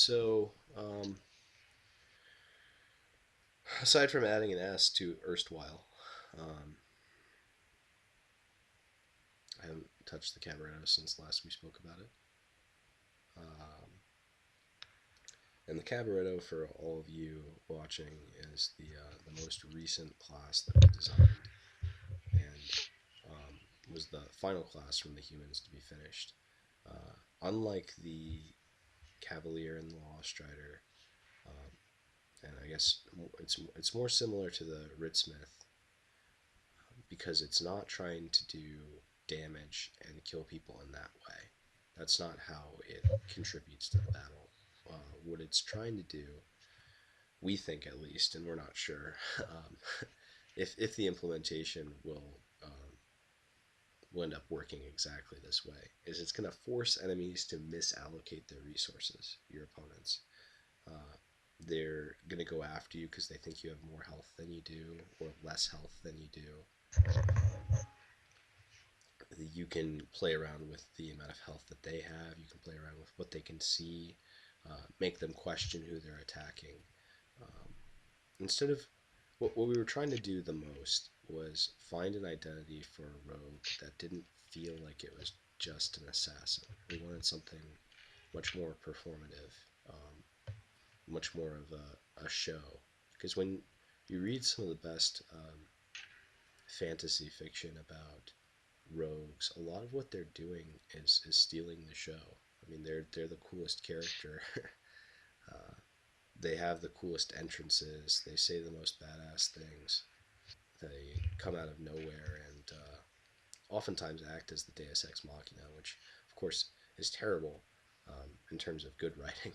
So, aside from adding an S to erstwhile, um, I haven't touched the Cabaretto since last we spoke about it. Um, and the Cabaretto, for all of you watching, is the most recent class that we designed, and was the final class from the humans to be finished. Unlike the Cavalier and the Law Strider, um, and I guess it's more similar to the Ritsmith because it's not trying to do damage and kill people in that way. That's not how it contributes to the battle. What it's trying to do, we think at least, and we're not sure, if the implementation will end up working exactly this way, is it's going to force enemies to misallocate their resources, your opponents. Uh, they're going to go after you because they think you have more health than you do or less health than you do. You can play around with the amount of health that they have. You can play around with what they can see, make them question who they're attacking. Um, Instead of what we were trying to do the most was find an identity for a rogue that didn't feel like it was just an assassin. We wanted something much more performative, much more of a show. Because when you read some of the best fantasy fiction about rogues, a lot of what they're doing is stealing the show. I mean, they're the coolest character. uh, they have the coolest entrances. They say the most badass things. They come out of nowhere and oftentimes act as the Deus Ex Machina, which of course is terrible in terms of good writing.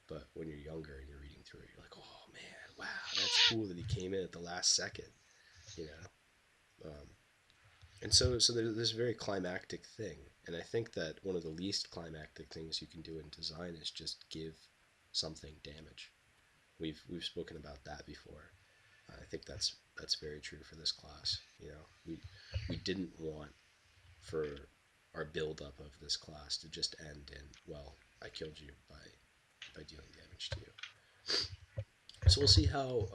But when you're younger and you're reading through it, you're like, oh man, wow, that's cool that he came in at the last second, you know. And so there's this very climactic thing, and I think that one of the least climactic things you can do in design is just give something damage. We've spoken about that before. I think that's very true for this class. You know, we didn't want for our build up of this class to just end in, well, I killed you by dealing damage to you. So we'll see how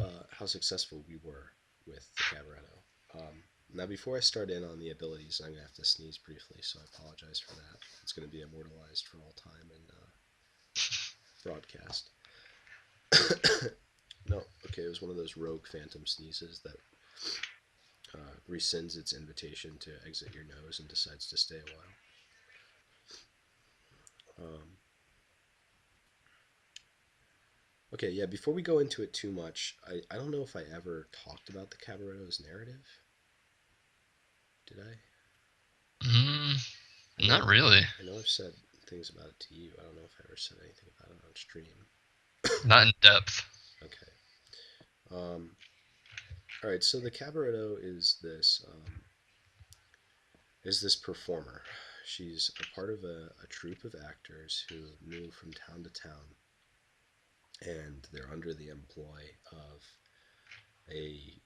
successful we were with the Cabaretto. Now, before I start in on the abilities, I'm gonna have to sneeze briefly, so I apologize for that. It's gonna be immortalized for all time in broadcast. No, okay, it was one of those rogue phantom sneezes that rescinds its invitation to exit your nose and decides to stay a while. Okay, yeah, before we go into it too much, I don't know if I ever talked about the Cabaretto's narrative. Did I? Mm, I not know really. I know I've said things about it to you. I don't know if I ever said anything about it on stream. Not in depth. Okay. Um, all right. So the Cabaretto is this performer. She's a part of a troupe of actors who move from town to town, and they're under the employ of a,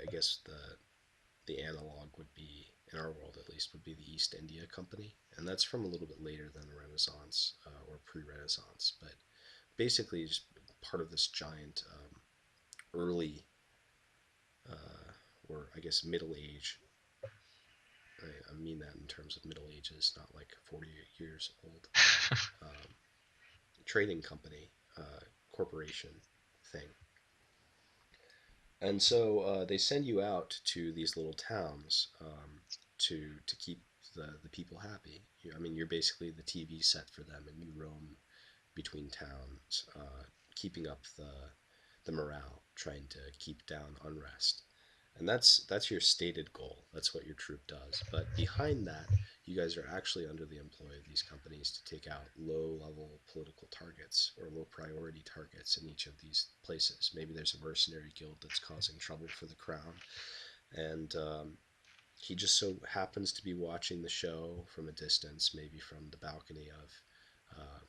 I guess the analog would be in our world at least would be the East India Company, and that's from a little bit later than the Renaissance or pre-Renaissance, but basically just part of this giant early or I guess middle age. I mean that in terms of middle ages, not like 40 years old. Um, Trading company, corporation thing. And so they send you out to these little towns to keep the people happy. I mean, you're basically the TV set for them, and you roam between towns, keeping up the morale, trying to keep down unrest. And that's your stated goal. That's what your troop does. But behind that, you guys are actually under the employ of these companies to take out low-level political targets or low-priority targets in each of these places. Maybe there's a mercenary guild that's causing trouble for the crown, and he just so happens to be watching the show from a distance, maybe from the balcony of uh,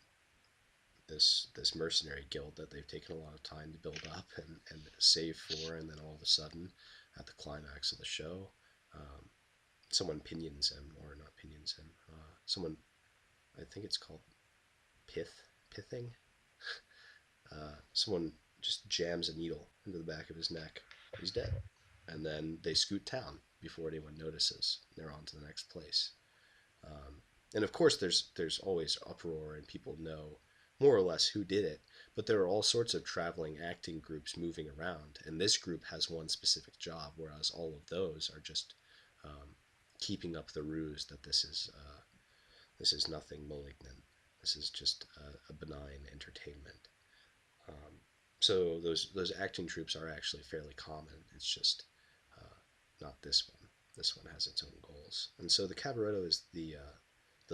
this mercenary guild that they've taken a lot of time to build up and save for, and then all of a sudden, at the climax of the show, um, someone pinions him, or not pinions him. Someone, I think it's called pith. pithing. Someone just jams a needle into the back of his neck. He's dead. And then they scoot town before anyone notices. They're on to the next place. Um, and of course, there's always uproar, and people know more or less who did it. But there are all sorts of traveling acting groups moving around, and this group has one specific job, whereas all of those are just um, keeping up the ruse that this is nothing malignant. This is just a benign entertainment. Um, so those acting troupes are actually fairly common. It's just not this one. This one has its own goals, and so the Cabaretto is the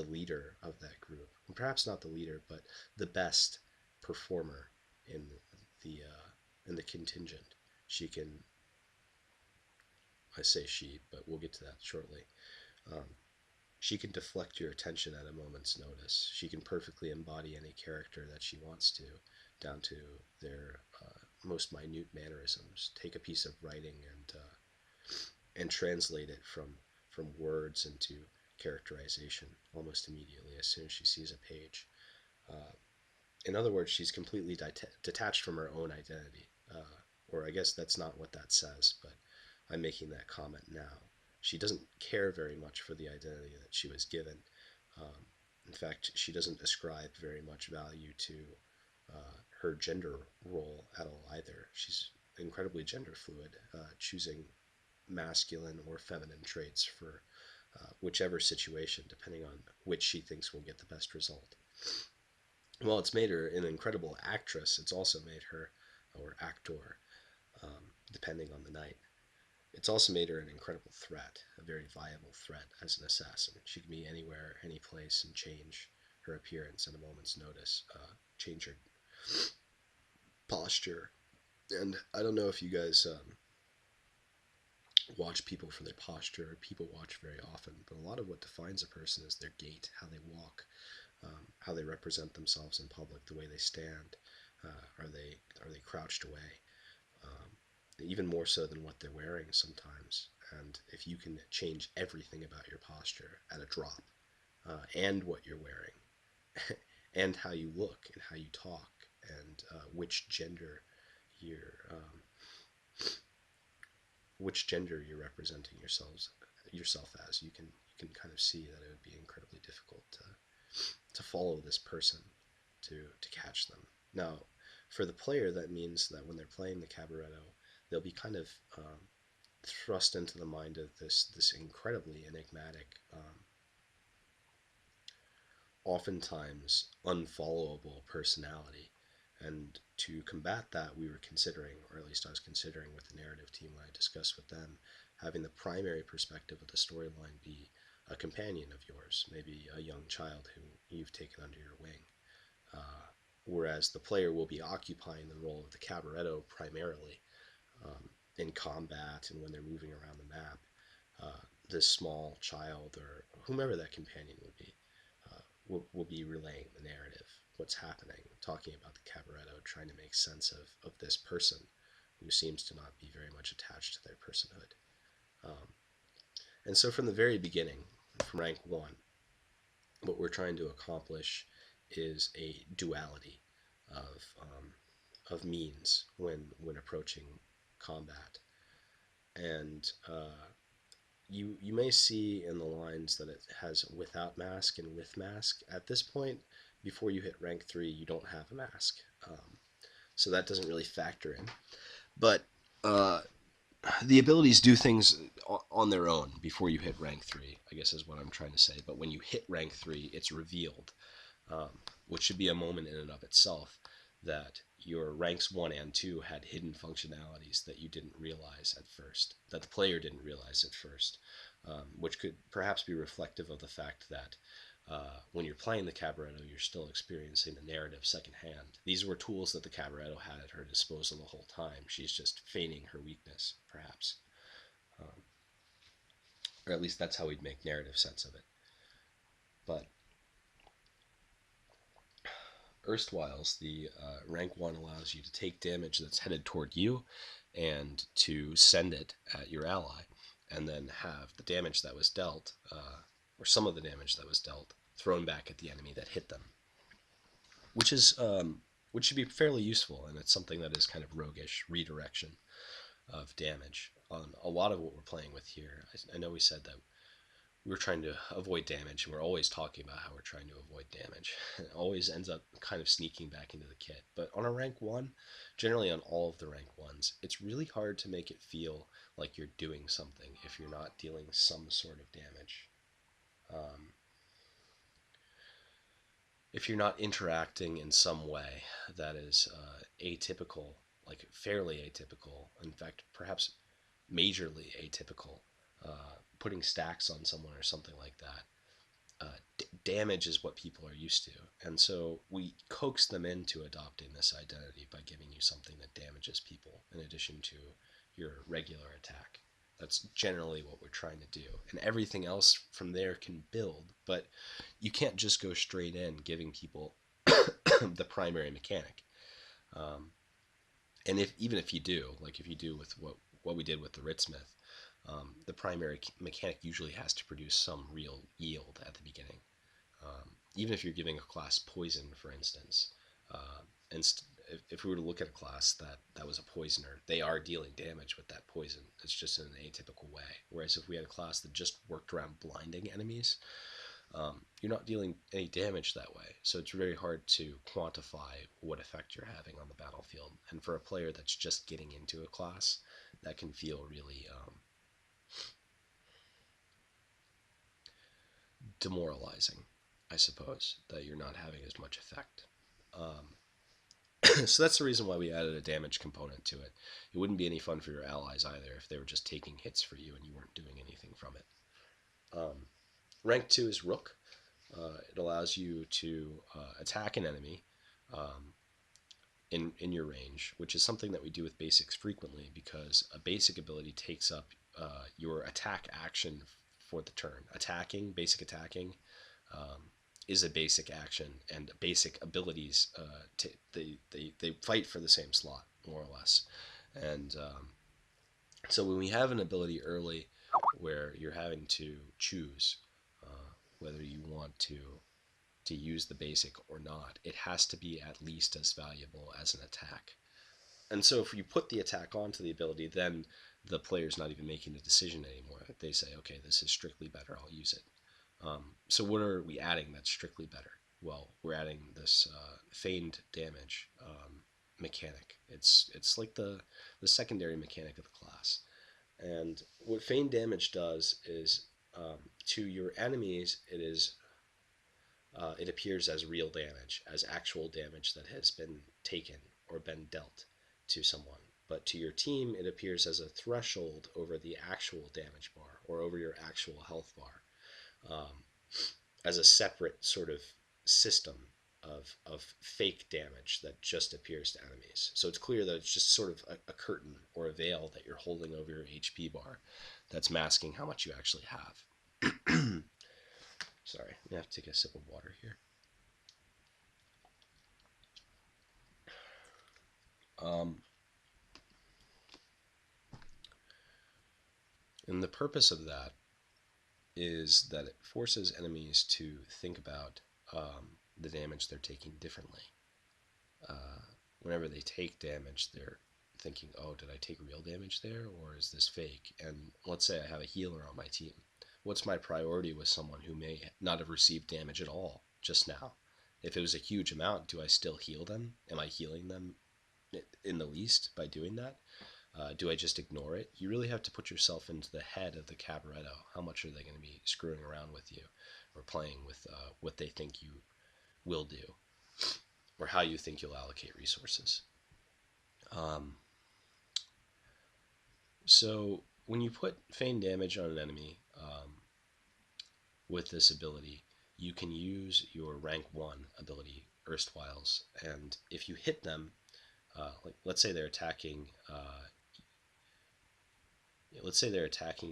leader of that group. And perhaps not the leader, but the best performer in the contingent. She can, I say she, but we'll get to that shortly. Um, she can deflect your attention at a moment's notice. She can perfectly embody any character that she wants to, down to their most minute mannerisms. Take a piece of writing and translate it from words into characterization almost immediately as soon as she sees a page. Uh, in other words, she's completely detached from her own identity. Or I guess that's not what that says, but I'm making that comment now. She doesn't care very much for the identity that she was given. Um, in fact, she doesn't ascribe very much value to her gender role at all either. She's incredibly gender fluid, choosing masculine or feminine traits for whichever situation, depending on which she thinks will get the best result. While it's made her an incredible actress, it's also made her, or actor, depending on the night, it's also made her an incredible threat, a very viable threat as an assassin. She can be anywhere, any place, and change her appearance at a moment's notice, change her posture. And I don't know if you guys watch people for their posture. People watch very often, but a lot of what defines a person is their gait, how they walk, how they represent themselves in public, the way they stand. Are they crouched away? Um, Even more so than what they're wearing sometimes. And if you can change everything about your posture at a drop, and what you're wearing, and how you look, and how you talk, and which gender you're representing yourself as, you can kind of see that it would be incredibly difficult to follow this person, to catch them. Now, for the player, that means that when they're playing the Cabaretto, they'll be kind of thrust into the mind of this incredibly enigmatic, oftentimes unfollowable personality. And to combat that, we were considering, or at least I was considering with the narrative team when I discussed with them, having the primary perspective of the storyline be a companion of yours, maybe a young child who you've taken under your wing. Whereas the player will be occupying the role of the Cabaretto primarily, in combat and when they're moving around the map. This small child or whomever that companion would be will be relaying the narrative, what's happening, talking about the Cabaretto, trying to make sense of this person who seems to not be very much attached to their personhood. Um, and so from the very beginning, from rank 1, what we're trying to accomplish is a duality of means when approaching combat. And you may see in the lines that it has without mask and with mask. At this point, before you hit rank 3, you don't have a mask, so that doesn't really factor in. But uh, the abilities do things on their own before you hit rank 3, I guess is what I'm trying to say. But when you hit rank 3, it's revealed, um, which should be a moment in and of itself, that your ranks 1 and 2 had hidden functionalities that you didn't realize at first, that the player didn't realize at first, which could perhaps be reflective of the fact that when you're playing the Cabaretto, you're still experiencing the narrative secondhand. These were tools that the Cabaretto had at her disposal the whole time. She's just feigning her weakness, perhaps. Um, or at least that's how we'd make narrative sense of it. But erstwhiles, the rank 1 allows you to take damage that's headed toward you and to send it at your ally, and then have the damage that was dealt, or some of the damage that was dealt, thrown back at the enemy that hit them. which should be fairly useful, and it's something that is kind of roguish redirection of damage on a lot of what we're playing with here. I know we said that we're trying to avoid damage, and we're always talking about how we're trying to avoid damage. It always ends up kind of sneaking back into the kit. But on a rank one, generally on all of the rank ones, it's really hard to make it feel like you're doing something if you're not dealing some sort of damage. Um, if you're not interacting in some way that is atypical, like fairly atypical, in fact, perhaps majorly atypical, putting stacks on someone or something like that, damage is what people are used to. And so we coax them into adopting this identity by giving you something that damages people in addition to your regular attack. That's generally what we're trying to do. And everything else from there can build, but you can't just go straight in giving people the primary mechanic. Um, and if even if you do, like if you do with what we did with the Ritsmith, the primary mechanic usually has to produce some real yield at the beginning. Even if you're giving a class poison, for instance, and if we were to look at a class that was a poisoner, they are dealing damage with that poison. It's just in an atypical way. Whereas if we had a class that just worked around blinding enemies, you're not dealing any damage that way. So it's very hard to quantify what effect you're having on the battlefield. And for a player that's just getting into a class, that can feel really demoralizing, I suppose, that you're not having as much effect. Um, so that's the reason why we added a damage component to it. It wouldn't be any fun for your allies either if they were just taking hits for you and you weren't doing anything from it. Rank 2 is Rook. It allows you to attack an enemy um, in your range, which is something that we do with basics frequently because a basic ability takes up your attack action for the turn. Basic attacking, um, is a basic action, and basic abilities they fight for the same slot more or less. And so when we have an ability early where you're having to choose whether you want to use the basic or not, it has to be at least as valuable as an attack. And so if you put the attack onto the ability, then the player's not even making the decision anymore. They say, okay, this is strictly better, I'll use it. So what are we adding that's strictly better? Well, we're adding this feigned damage mechanic. It's like the secondary mechanic of the class. And what feigned damage does is to your enemies, it appears as real damage, as actual damage that has been taken or been dealt to someone. But to your team, it appears as a threshold over the actual damage bar or over your actual health bar, um, as a separate sort of system of fake damage that just appears to enemies. So it's clear that it's just sort of a curtain or a veil that you're holding over your HP bar that's masking how much you actually have. Sorry, I have to take a sip of water here. Um, and the purpose of that is that it forces enemies to think about the damage they're taking differently. Uh, Whenever they take damage, they're thinking, oh, did I take real damage there or is this fake? And let's say I have a healer on my team. What's my priority with someone who may not have received damage at all just now? If it was a huge amount, do I still heal them? Am I healing them in the least by doing that? Do I just ignore it? You really have to put yourself into the head of the Cabaretto. How much are they going to be screwing around with you or playing with what they think you will do or how you think you'll allocate resources? Um, so when you put feign damage on an enemy with this ability, you can use your rank 1 ability, Erstwhiles, and if you hit them, like let's say they're attacking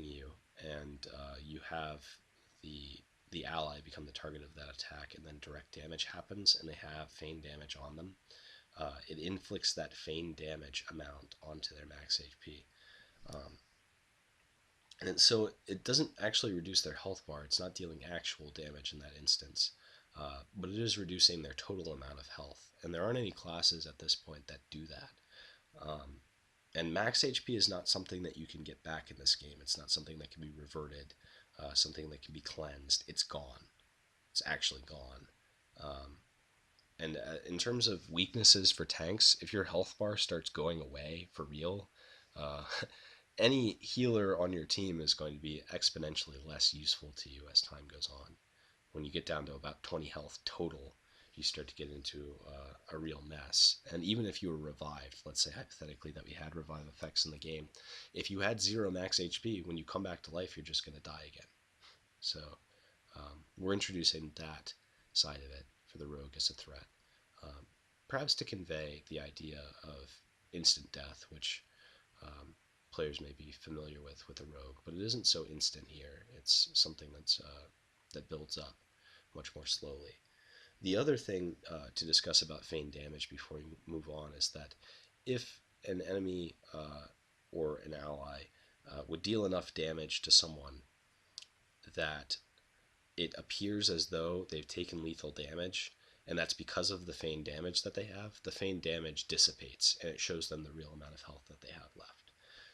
you, and you have the the ally become the target of that attack, and then direct damage happens, and they have feign damage on them. It inflicts that feign damage amount onto their max HP, um, and so it doesn't actually reduce their health bar. It's not dealing actual damage in that instance. but it is reducing their total amount of health. And there aren't any classes at this point that do that. Um, and max HP is not something that you can get back in this game. It's not something that can be reverted, something that can be cleansed. It's gone. It's actually gone. Um, and in terms of weaknesses for tanks, if your health bar starts going away for real, uh, any healer on your team is going to be exponentially less useful to you as time goes on. When you get down to about 20 health total, you start to get into a real mess. And even if you were revived, let's say hypothetically that we had revive effects in the game, if you had zero max HP, when you come back to life, you're just going to die again. So we're introducing that side of it for the rogue as a threat. Um, Perhaps to convey the idea of instant death, which players may be familiar with a rogue, but it isn't so instant here. It's something that builds up much more slowly. The other thing to discuss about feigned damage before we move on is that if an enemy or an ally would deal enough damage to someone that it appears as though they've taken lethal damage, and that's because of the feigned damage that they have, the feigned damage dissipates and it shows them the real amount of health that they have left.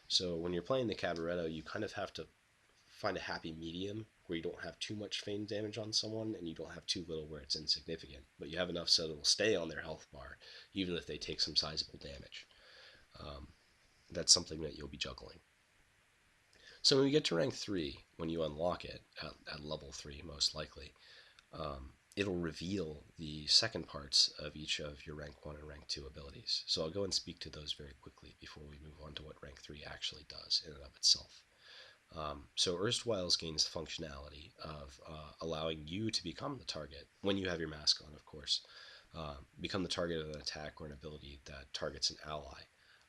So when you're playing the Cabaretto, you kind of have to find a happy medium where you don't have too much feigned damage on someone and you don't have too little where it's insignificant, but you have enough so it'll stay on their health bar even if they take some sizable damage. Um, that's something that you'll be juggling. So when we get to rank 3, when you unlock it at level 3 most likely, it'll reveal the second parts of each of your rank 1 and rank 2 abilities. So I'll go and speak to those very quickly before we move on to what rank 3 actually does in and of itself. So Erstwhiles gains the functionality of allowing you to become the target, when you have your mask on, of course, become the target of an attack or an ability that targets an ally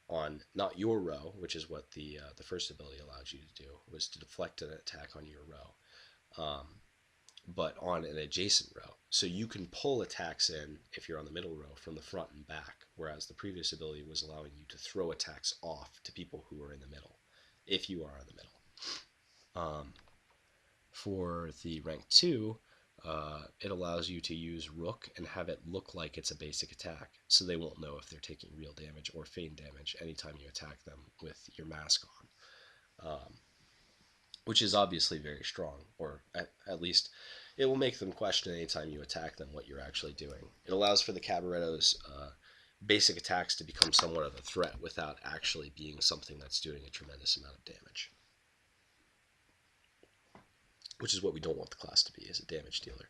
on not your row, which is what the first ability allowed you to do, was to deflect an attack on your row, but on an adjacent row. So you can pull attacks in if you're on the middle row from the front and back, whereas the previous ability was allowing you to throw attacks off to people who are in the middle, if you are in the middle. For the rank 2, it allows you to use Rook and have it look like it's a basic attack, so they won't know if they're taking real damage or feigned damage anytime you attack them with your mask on, which is obviously very strong, or at least it will make them question anytime you attack them what you're actually doing. It allows for the Cabaretto's basic attacks to become somewhat of a threat without actually being something that's doing a tremendous amount of damage, which is what we don't want the class to be, as a damage dealer.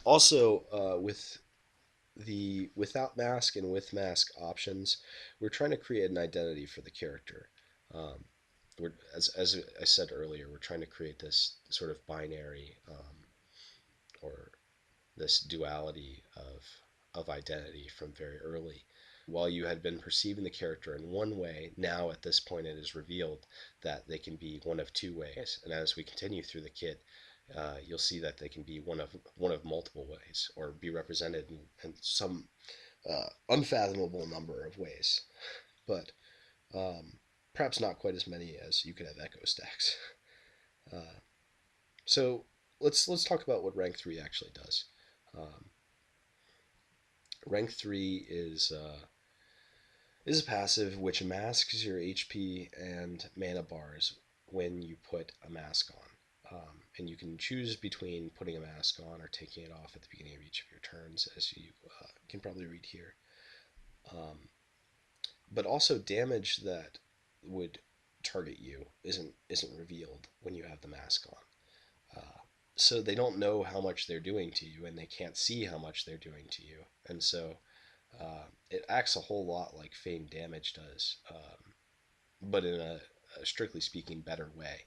Also, with the without mask and with mask options, we're trying to create an identity for the character. Um, as I said earlier, we're trying to create this sort of binary or this duality of identity from very early. While you had been perceiving the character in one way, now at this point it is revealed that they can be one of two ways. And as we continue through the kit, you'll see that they can be one of multiple ways, or be represented in some unfathomable number of ways. But perhaps not quite as many as you could have echo stacks. Uh, so let's talk about what rank 3 actually does. Um, Rank 3 is a passive which masks your HP and mana bars when you put a mask on. And you can choose between putting a mask on or taking it off at the beginning of each of your turns, as you can probably read here. But also damage that would target you isn't revealed when you have the mask on. So they don't know how much they're doing to you, and they can't see how much they're doing to you, and so it acts a whole lot like feigned damage does, but in a strictly speaking better way,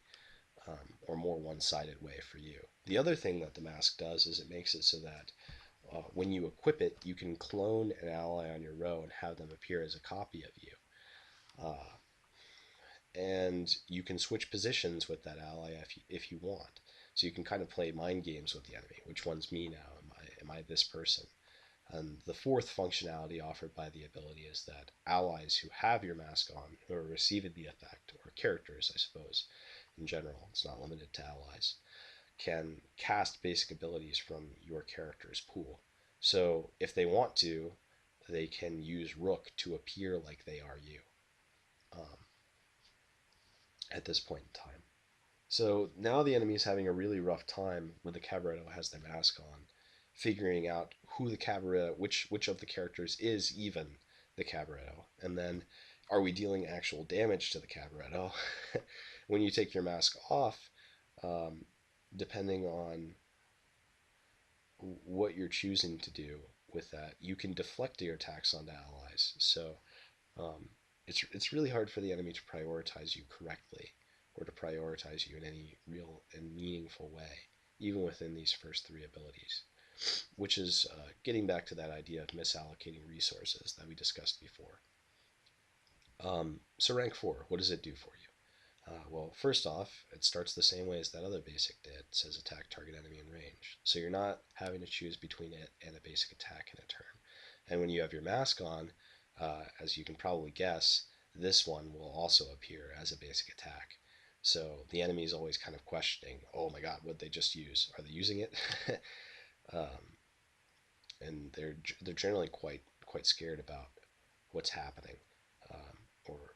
or more one-sided way for you. The other thing that the mask does is it makes it so that when you equip it, you can clone an ally on your row and have them appear as a copy of you. Uh, and you can switch positions with that ally if you want. So you can kind of play mind games with the enemy. Which one's me now? Am I this person? And the fourth functionality offered by the ability is that allies who have your mask on, who are receiving the effect, or characters, I suppose, in general, it's not limited to allies, can cast basic abilities from your character's pool. So if they want to, they can use Rook to appear like they are you um, at this point in time. So now the enemy is having a really rough time when the Cabaretto has their mask on, figuring out who the Cabaretto, which of the characters is even the Cabaretto, and then are we dealing actual damage to the Cabaretto? When you take your mask off, um, depending on what you're choosing to do with that, you can deflect your attacks onto allies. So um, it's really hard for the enemy to prioritize you correctly or to prioritize you in any real and meaningful way, even within these first three abilities. Which is getting back to that idea of misallocating resources that we discussed before. So rank four, what does it do for you? Well, first off, it starts the same way as that other basic did. It says attack target enemy in range. So you're not having to choose between it and a basic attack in a turn. And when you have your mask on, as you can probably guess, this one will also appear as a basic attack. So the enemy is always kind of questioning, oh my god, what did they just use? Are they using it? um, and they're generally quite scared about what's happening. Or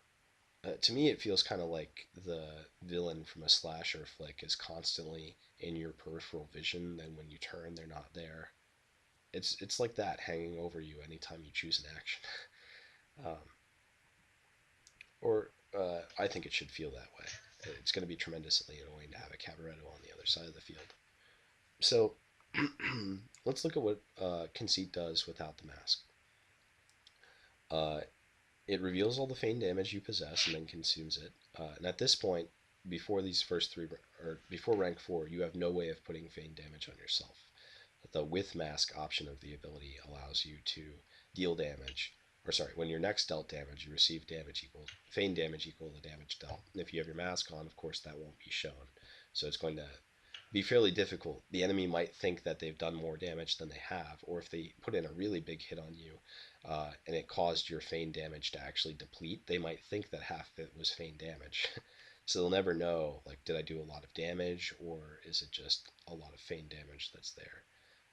to me, it feels kind of like the villain from a slasher flick is constantly in your peripheral vision. Then when you turn, they're not there. It's like that hanging over you anytime you choose an action. um, or I think it should feel that way. It's going to be tremendously annoying to have a Cabaretto on the other side of the field. So let's look at what Conceit does without the mask. Uh, it reveals all the feigned damage you possess and then consumes it. And at this point, before these first three, or before rank 4, you have no way of putting feigned damage on yourself. The with mask option of the ability allows you to deal damage, or sorry, when you're next dealt damage, you receive damage equal, feigned damage equal the damage dealt. And if you have your mask on, of course, that won't be shown. So it's going to be fairly difficult. The enemy might think that they've done more damage than they have, or if they put in a really big hit on you and it caused your feigned damage to actually deplete, they might think that half of it was feigned damage. So they'll never know, like, did I do a lot of damage, or is it just a lot of feigned damage that's there?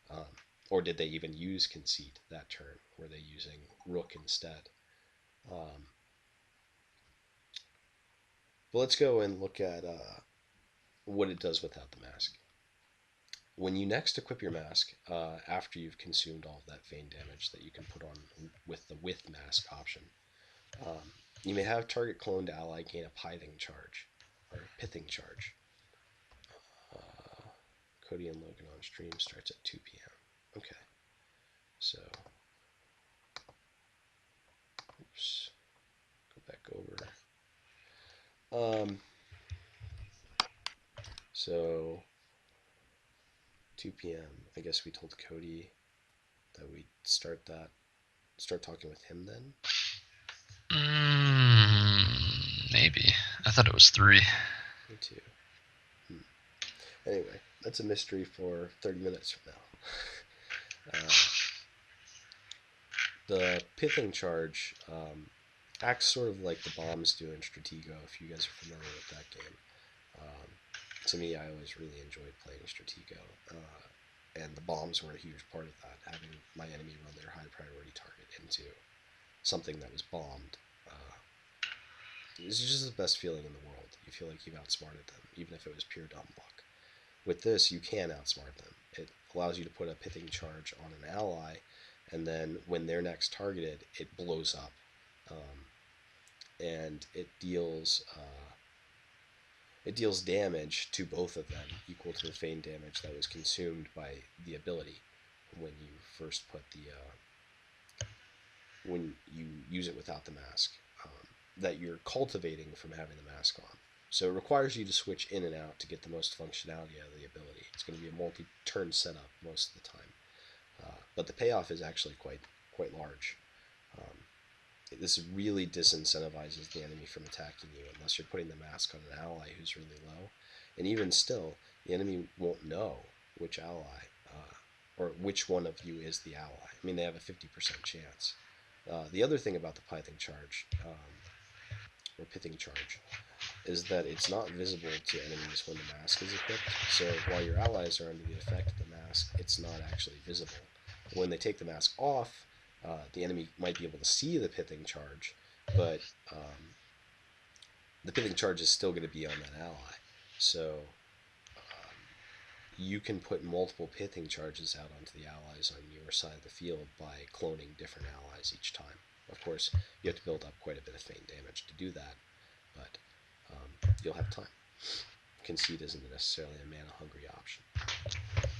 Um, or did they even use conceit that turn? Were they using rook instead? Um, but let's go and look at what it does without the mask. When you next equip your mask, after you've consumed all of that feigned damage that you can put on with the with mask option, um, you may have target cloned ally gain a pithing charge, or a pithing charge. Uh, Cody and Logan on stream starts at 2 p.m. Okay, so oops, go back over. So 2 p.m. I guess we told Cody that we'd start talking with him then. Maybe. I thought it was 3. Me too. Anyway, that's a mystery for 30 minutes from now. The pithing charge acts sort of like the bombs do in Stratego, if you guys are familiar with that game. Um, to me, I always really enjoyed playing Stratego, and the bombs were a huge part of that, having my enemy run their high priority target into something that was bombed. It's just the best feeling in the world. You feel like you've outsmarted them, even if it was pure dumb luck. With this, you can outsmart them. It allows you to put a pithing charge on an ally, and then when they're next targeted, it blows up, um, and it deals damage to both of them equal to the feigned damage that was consumed by the ability when you first put the when you use it without the mask, that you're cultivating from having the mask on. So it requires you to switch in and out to get the most functionality out of the ability. It's going to be a multi-turn setup most of the time, but the payoff is actually quite large. Um, this really disincentivizes the enemy from attacking you unless you're putting the mask on an ally who's really low, and even still, the enemy won't know which ally or which one of you is the ally. I mean, they have a 50% chance. The other thing about the pithing charge, or pithing charge, is that it's not visible to enemies when the mask is equipped. So while your allies are under the effect of the mask, it's not actually visible. When they take the mask off, the enemy might be able to see the pithing charge, but the pithing charge is still going to be on that ally. So you can put multiple pithing charges out onto the allies on your side of the field by cloning different allies each time. Of course, you have to build up quite a bit of feint damage to do that, but you'll have time. Concede isn't necessarily a mana hungry option.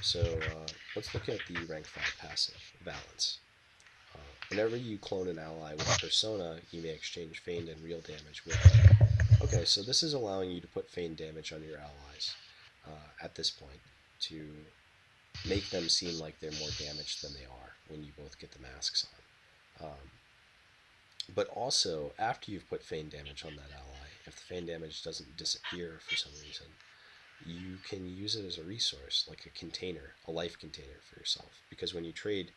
So let's look at the rank 5 passive, Balance. Whenever you clone an ally with Persona, you may exchange feigned and real damage with them. Okay, so this is allowing you to put feigned damage on your allies at this point to make them seem like they're more damaged than they are when you both get the masks on. But also, after you've put feigned damage on that ally, if the feigned damage doesn't disappear for some reason, you can use it as a resource, like a container, a life container for yourself. Because when you trade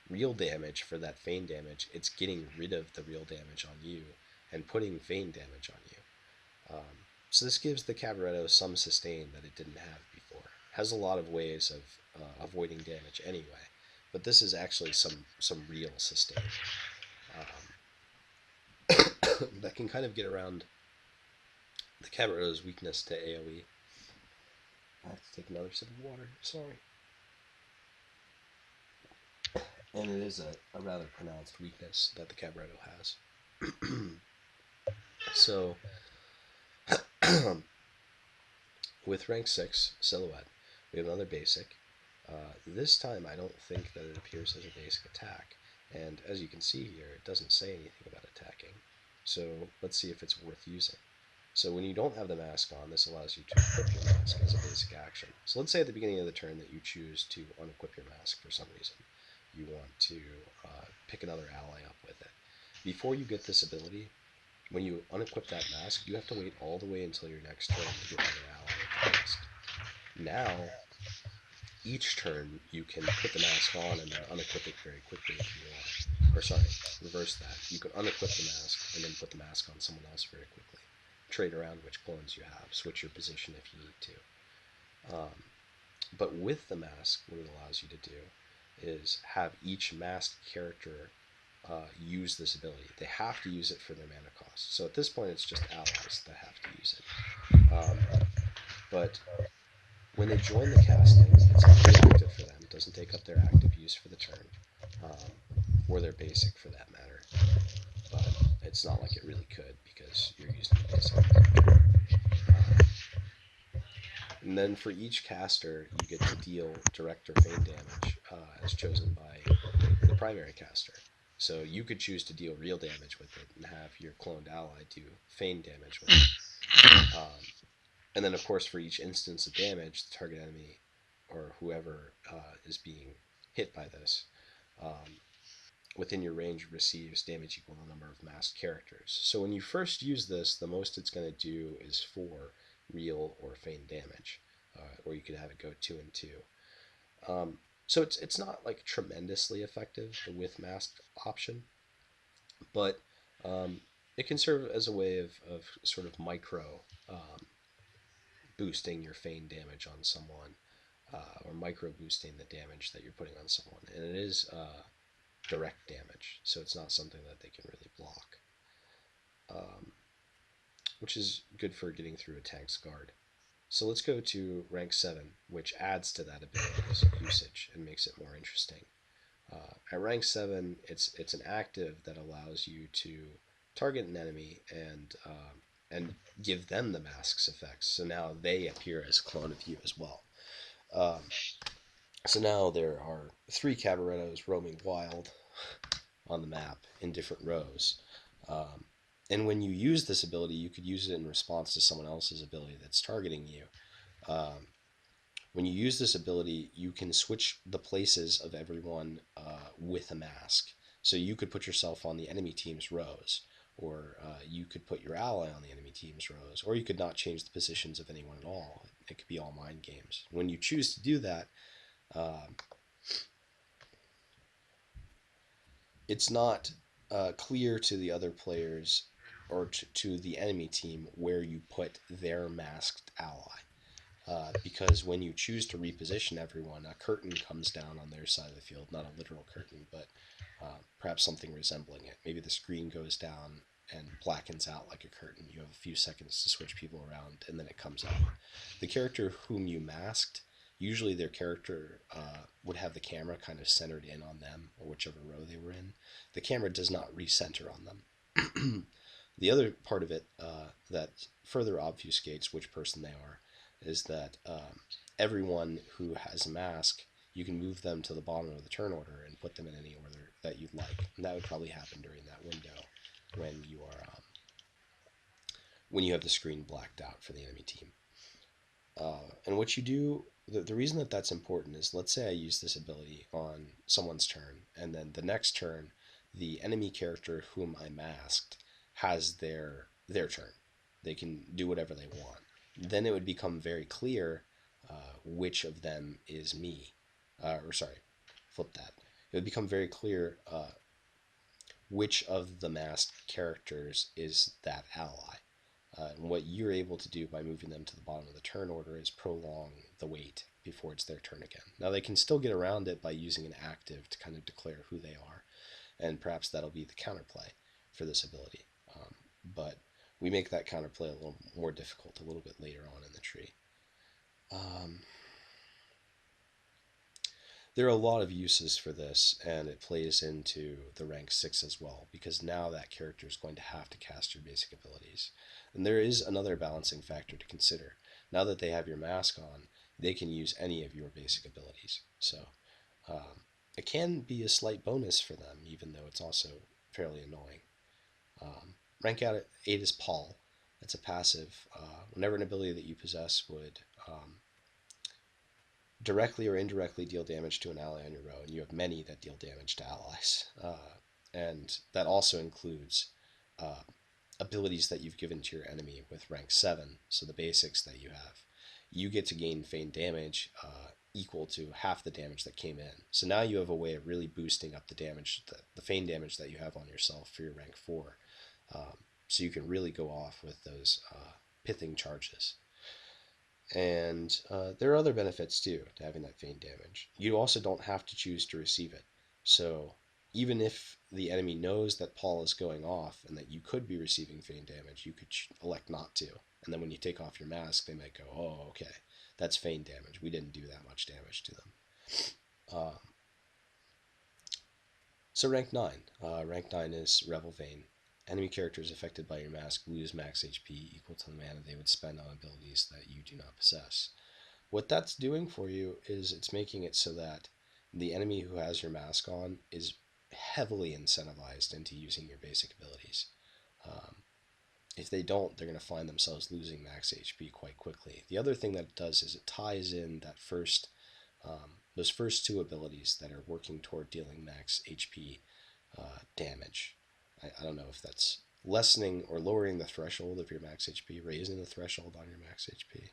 real damage for that feigned damage, it's getting rid of the real damage on you and putting feigned damage on you. So this gives the Cabaretto some sustain that it didn't have before. It has a lot of ways of avoiding damage anyway, but this is actually some real sustain that can kind of get around the Cabaretto's weakness to AoE. I have to take another sip of water. Sorry. And it is a rather pronounced weakness that the Cabaretto has. So, with rank 6, Silhouette, we have another basic. This time, I don't think that it appears as a basic attack. And as you can see here, it doesn't say anything about attacking. So, let's see if it's worth using. So when you don't have the mask on, this allows you to equip your mask as a basic action. So let's say at the beginning of the turn that you choose to unequip your mask for some reason. You want to pick another ally up with it. Before you get this ability, when you unequip that mask, you have to wait all the way until your next turn to get another ally with the mask. Now, each turn you can put the mask on and then unequip it very quickly if you want. Or sorry, reverse that. You can unequip the mask and then put the mask on someone else very quickly. Trade around which clones you have, switch your position if you need to. But with the mask, what it allows you to do is have each masked character use this ability. They have to use it for their mana cost. So at this point, it's just allies that have to use it. But when they join the casting, it's fully active for them. It doesn't take up their active use for the turn, or their basic for that matter. But it's not like it really could because you're using the basic. And then for each caster, you get to deal direct or feign damage as chosen by the primary caster. So you could choose to deal real damage with it and have your cloned ally do feign damage with it. And then, of course, for each instance of damage, the target enemy or whoever is being hit by this within your range receives damage equal to the number of masked characters. So when you first use this, the most it's going to do is 4 real or feigned damage, or you could have it go 2 and 2. So it's not like tremendously effective, the with masked option, but it can serve as a way of sort of micro boosting your feigned damage on someone, or micro boosting the damage that you're putting on someone. And it is direct damage, so it's not something that they can really block, which is good for getting through a tank's guard. So let's go to rank 7, which adds to that ability's usage and makes it more interesting. At rank 7, it's an active that allows you to target an enemy and give them the mask's effects. So now they appear as a clone of you as well. Um, so now there are 3 Cabarettos roaming wild on the map in different rows. Um, and when you use this ability, you could use it in response to someone else's ability that's targeting you. Um, when you use this ability, you can switch the places of everyone with a mask. So you could put yourself on the enemy team's rows, or you could put your ally on the enemy team's rows, or you could not change the positions of anyone at all. It could be all mind games. When you choose to do that, um, it's not clear to the other players, or to the enemy team where you put their masked ally. Because when you choose to reposition everyone, a curtain comes down on their side of the field, not a literal curtain, but perhaps something resembling it. Maybe the screen goes down and blackens out like a curtain. You have a few seconds to switch people around, and then it comes up. The character whom you masked, usually their character would have the camera kind of centered in on them or whichever row they were in. The camera does not recenter on them. The other part of it that further obfuscates which person they are is that everyone who has a mask, you can move them to the bottom of the turn order and put them in any order that you'd like. And that would probably happen during that window when you are when you have the screen blacked out for the enemy team. And what you do, the reason that that's important is, let's say I use this ability on someone's turn, and then the next turn, the enemy character whom I masked has their turn. They can do whatever they want. Then it would become very clear which of them is me. Or sorry, flip that. It would become very clear which of the masked characters is that ally. And what you're able to do by moving them to the bottom of the turn order is prolong the wait before it's their turn again. Now, they can still get around it by using an active to kind of declare who they are, and perhaps that'll be the counterplay for this ability. But we make that counterplay a little more difficult a little bit later on in the tree. Um, there are a lot of uses for this, and it plays into the rank 6 as well, because now that character is going to have to cast your basic abilities. And there is another balancing factor to consider. Now that they have your mask on, they can use any of your basic abilities. So it can be a slight bonus for them, even though it's also fairly annoying. Rank out at 8 is Paul. It's a passive. Whenever an ability that you possess would directly or indirectly deal damage to an ally on your row, and you have many that deal damage to allies. And that also includes abilities that you've given to your enemy with rank 7, so the basics that you have. You get to gain feigned damage equal to half the damage that came in. So now you have a way of really boosting up the damage, the feigned damage that you have on yourself for your rank 4. So you can really go off with those pithing charges. And there are other benefits too to having that feigned damage. You also don't have to choose to receive it. So even if the enemy knows that Paul is going off and that you could be receiving feigned damage, you could elect not to. And then when you take off your mask, they might go, oh, okay, that's feigned damage. We didn't do that much damage to them. Uh, so rank 9. Rank 9 is Revel Vein. Enemy characters affected by your mask lose max HP equal to the mana they would spend on abilities that you do not possess. What that's doing for you is it's making it so that the enemy who has your mask on is heavily incentivized into using your basic abilities. Um, if they don't, they're going to find themselves losing max HP quite quickly. The other thing that it does is it ties in that those first two abilities that are working toward dealing max HP damage. I don't know if that's lessening or lowering the threshold of your max HP, raising the threshold on your max HP.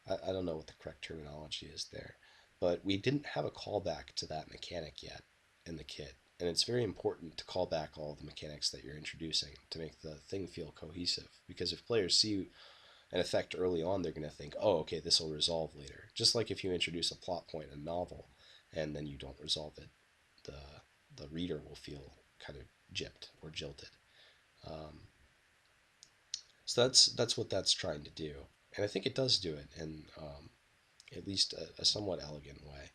I don't know what the correct terminology is there, but we didn't have a callback to that mechanic yet in the kit. And it's very important to call back all the mechanics that you're introducing to make the thing feel cohesive. Because if players see an effect early on, they're going to think, oh, okay, this will resolve later. Just like if you introduce a plot point in a novel and then you don't resolve it, the reader will feel kind of gypped or jilted. Um, so that's what that's trying to do, and I think it does do it in at least a somewhat elegant way.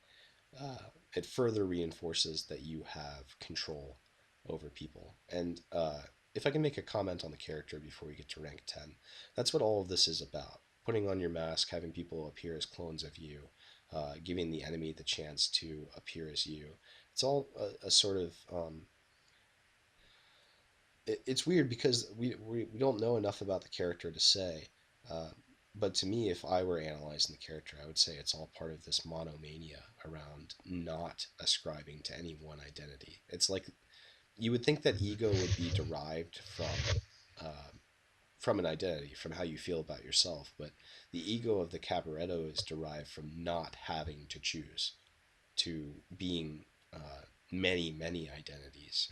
It further reinforces that you have control over people. And if I can make a comment on the character before we get to rank 10, that's what all of this is about. Putting on your mask, having people appear as clones of you, giving the enemy the chance to appear as you. It's all a sort of it's weird because we don't know enough about the character to say. Uh, but to me, if I were analyzing the character, I would say it's all part of this monomania around not ascribing to any one identity. It's like you would think that ego would be derived uh, from an identity, from how you feel about yourself, but the ego of the Cabaretto is derived from not having to choose, to being many identities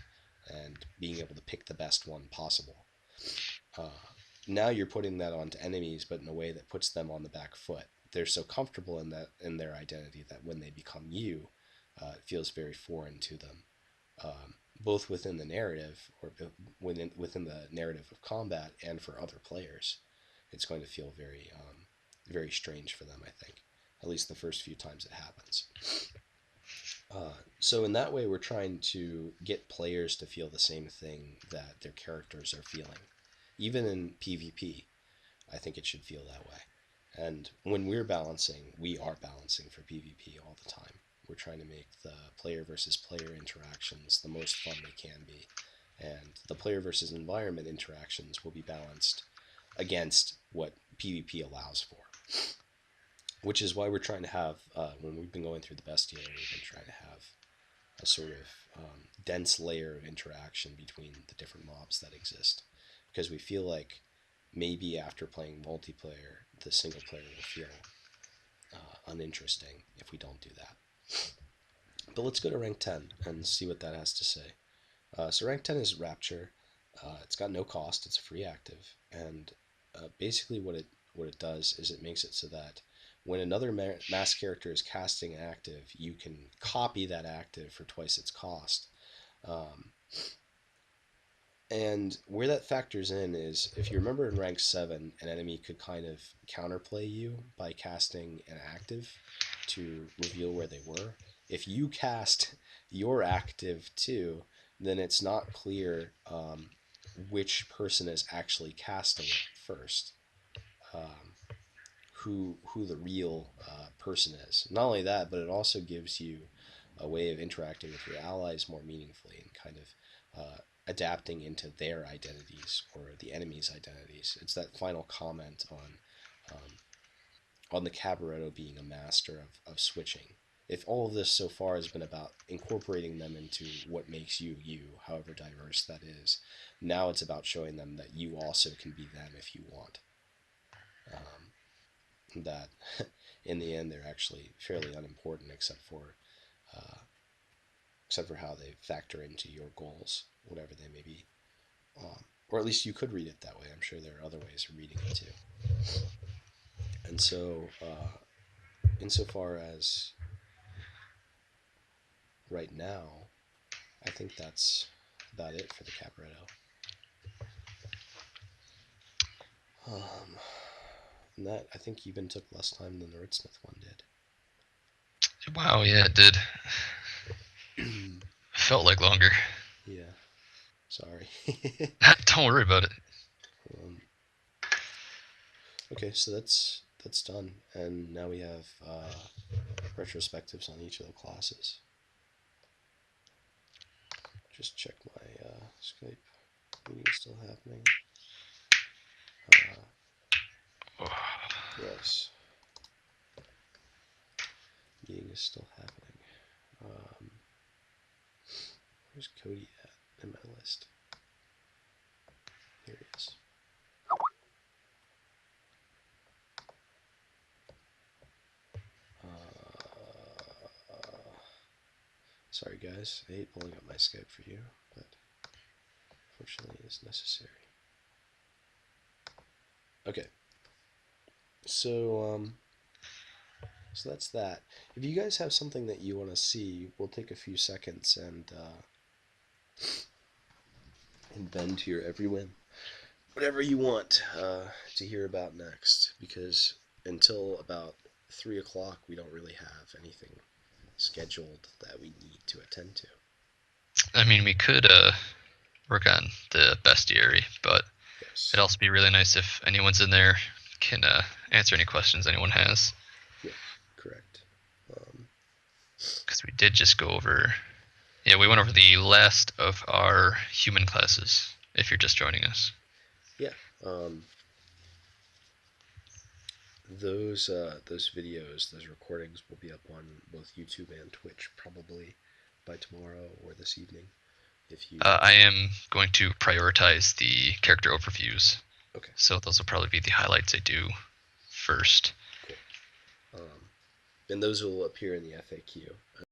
and being able to pick the best one possible. Uh, Now you're putting that onto enemies, but in a way that puts them on the back foot. They're so comfortable in their identity that when they become you, it feels very foreign to them, both within the narrative or within the narrative of combat and for other players. It's going to feel very strange for them. I think, at least the first few times it happens. So in that way, we're trying to get players to feel the same thing that their characters are feeling, even in PvP. I think it should feel that way. And when we're balancing, we are balancing for PvP all the time. We're trying to make the player versus player interactions the most fun they can be. And the player versus environment interactions will be balanced against what PvP allows for. Which is why we're trying to have, when we've been going through the bestiary, we've been trying to have a sort of dense layer of interaction between the different mobs that exist. Because we feel like maybe after playing multiplayer, the single player will feel uninteresting if we don't do that. But let's go to rank 10 and see what that has to say. So rank 10 is Rapture. It's got no cost. It's a free active, and basically what it does is it makes it so that when another mass character is casting active, you can copy that active for twice its cost. Um, And where that factors in is if you remember in rank 7, an enemy could kind of counterplay you by casting an active to reveal where they were. If you cast your active too, then it's not clear which person is actually casting it first. Um, who the real person is. Not only that, but it also gives you a way of interacting with your allies more meaningfully and kind of adapting into their identities or the enemy's identities. It's that final comment on the Cabaretto being a master of switching. If all of this so far has been about incorporating them into what makes you you, however diverse that is, now it's about showing them that you also can be them if you want. That in the end they're actually fairly unimportant uh, except for how they factor into your goals, whatever they may be. Or at least you could read it that way. I'm sure there are other ways of reading it too. And so, insofar as right now, I think that's about it for the Cabaretto. Um, and that I think even took less time than the Ritzmith one Wow, yeah, it did. did. Felt like longer. Yeah, sorry. Don't worry about it. um, okay, so that's done, and now we have retrospectives on each of the classes. Just check my Skype meeting is still happening. Yes, meeting is still happening. Um, where's Cody at in my list? Here he is. Sorry guys, I hate pulling up my Skype for you, but unfortunately it is necessary. Okay, so so that's that. If you guys have something that you want to see, we'll take a few seconds and bend to your every whim. Whatever you want to hear about next, because until about 3 o'clock, we don't really have anything scheduled that we need to attend to. I mean, we could work on the bestiary, but it'd Yes. also be really nice if anyone's in there can answer any questions anyone has. Yeah. Correct. Um, Because we did just go over. Yeah, we went over the last of our human classes. If you're just joining us. yeah. Those videos, those recordings will be up on both YouTube and Twitch probably by tomorrow or this evening. If you I am going to prioritize the character overviews. okay, So those will probably be the highlights I do first. cool. And those will appear in the FAQ.